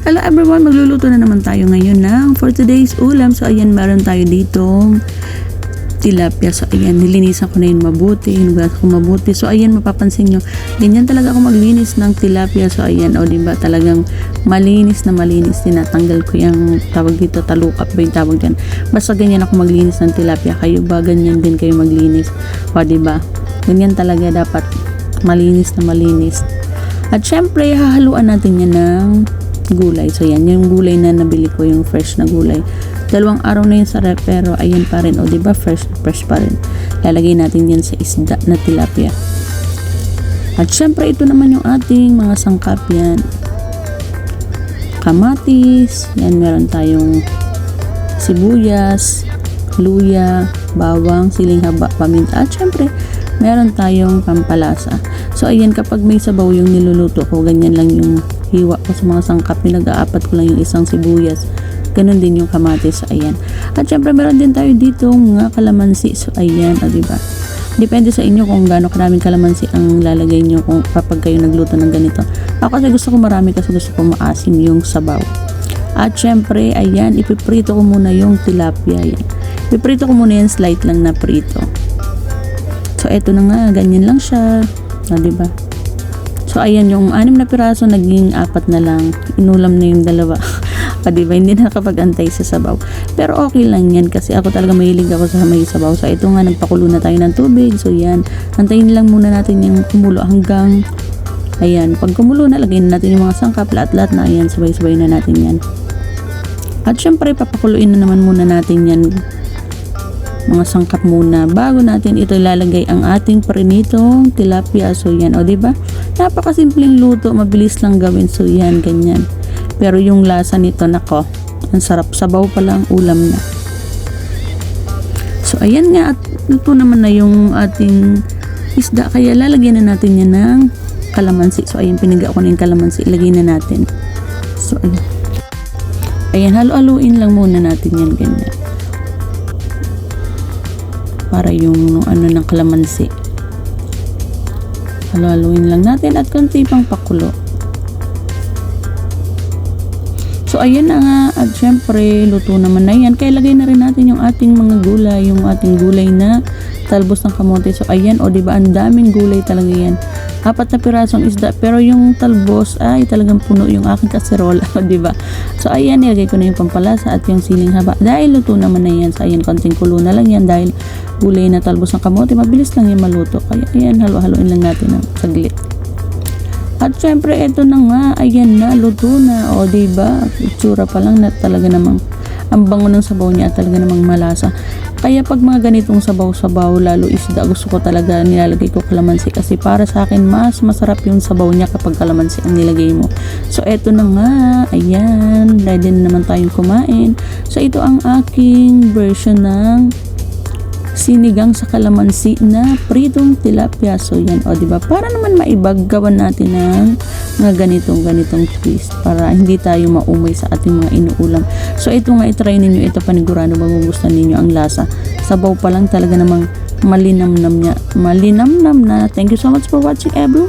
Hello everyone, magluluto na naman tayo ngayon ng for today's ulam. So ayan, meron tayo dito tilapia. So ayan, nilinisan ko na yun mabuti, hinugas ko mabuti. So ayan, mapapansin nyo, ganyan talaga ako maglinis ng tilapia. So ayan, o diba, talagang malinis na malinis. Tinatanggal ko yung tawag dito, talukap ba yung tawag yan. Basta ganyan ako maglinis ng tilapia. Kayo ba, ganyan din kayo maglinis? O diba, ganyan talaga dapat malinis na malinis. At syempre, hahaluan natin yan ng gulay. So yan, yung gulay na nabili ko, yung fresh na gulay. 2 araw na yun sa ref, pero ayun pa rin, o diba, fresh pa rin. Lalagay natin yan sa isda na tilapia. At syempre, ito naman yung ating mga sangkap yan. Kamatis, yan, meron tayong sibuyas, luya, bawang, siling haba, paminta, at syempre, meron tayong pampalasa. So ayan, kapag may sabaw yung niluluto ko, ganyan lang yung hiwa ko sa mga sangkap. Pinag-aapat ko lang yung isang sibuyas. Ganun din yung kamatis. So ayan. At syempre meron din tayo dito mga kalamansi. So ayan, o diba? Depende sa inyo kung gaano karaming kalamansi ang lalagay nyo kung kapag kayo nagluto ng ganito. Ako kasi gusto ko marami kasi gusto ko maasim yung sabaw. At syempre, ayan, ipiprito ko muna yung tilapia. Ayan. Ipiprito ko muna yan, slight lang na prito. So eto na nga, ganyan lang siya. O diba? So ayan, yung 6 na piraso naging 4 na lang. Inulam na yung 2. Diba? Hindi na nakapag-antay sa sabaw. Pero okay lang yan kasi ako talaga mahilig ako sa may sabaw. So ito nga, nagpakulo na tayo ng tubig. So yan, antayin lang muna natin yung kumulo hanggang ayan, pag kumulo na, lagyan natin yung mga sangkap, lahat-lahat na, ayan, sabay-sabay na natin yan. At syempre, papakuluin na naman muna natin yan, mga sangkap muna bago natin ito ilalagay ang ating prinitong tilapia. So yan, o diba, napakasimpleng luto, mabilis lang gawin. So yan, ganyan. Pero yung lasa nito, nako, ang sarap, sabaw pa lang, ulam na. So ayan nga, at luto naman na yung ating isda, kaya lalagyan na natin yan ng kalamansi. So ayan, piniga ko na yung kalamansi, ilagay na natin. So ayan, halu-haluin lang muna natin yan, ganyan, para yung ano ng kalamansi. Halu-haluin lang natin at konti pang pakulo. So ayan na nga, at syempre luto naman na yan. Kaya lagay na rin natin yung ating mga gulay, yung ating gulay na talbos ng kamote. So ayan, o diba, ang daming gulay talaga yan. 4 na pirasong isda, pero yung talbos ay talagang puno yung aking kaserola, o diba? So ayan, nilagay ko na yung pampalasa at yung siling haba. Dahil luto naman na yan, so ayan, konting kulo na lang yan dahil gulay na talbos ng kamote, mabilis lang yung maluto. Kaya ayan, halo-haloin lang natin ng saglit. At syempre, eto na nga, ayan na, luto na, o diba? Itsura pa lang na talaga namang ang bango ng sabaw niya, talaga namang malasa. Kaya pag mga ganitong sabaw-sabaw, lalo isda, gusto ko talaga nilalagay ko kalamansi kasi para sa akin mas masarap yung sabaw niya kapag kalamansi ang nilagay mo. So eto na nga, ayan, ready na naman tayong kumain. So ito ang aking version ng sinigang sa kalamansi na pritong tilapia. So yan, o diba, para naman maibag, gawan natin ng mga ganitong twist para hindi tayo maumay sa ating mga inuulam. So ito nga, itry ninyo ito, panigurado magugustuhan ninyo ang lasa. Sabaw pa lang talaga namang malinamnam na. Thank you so much for watching, everyone.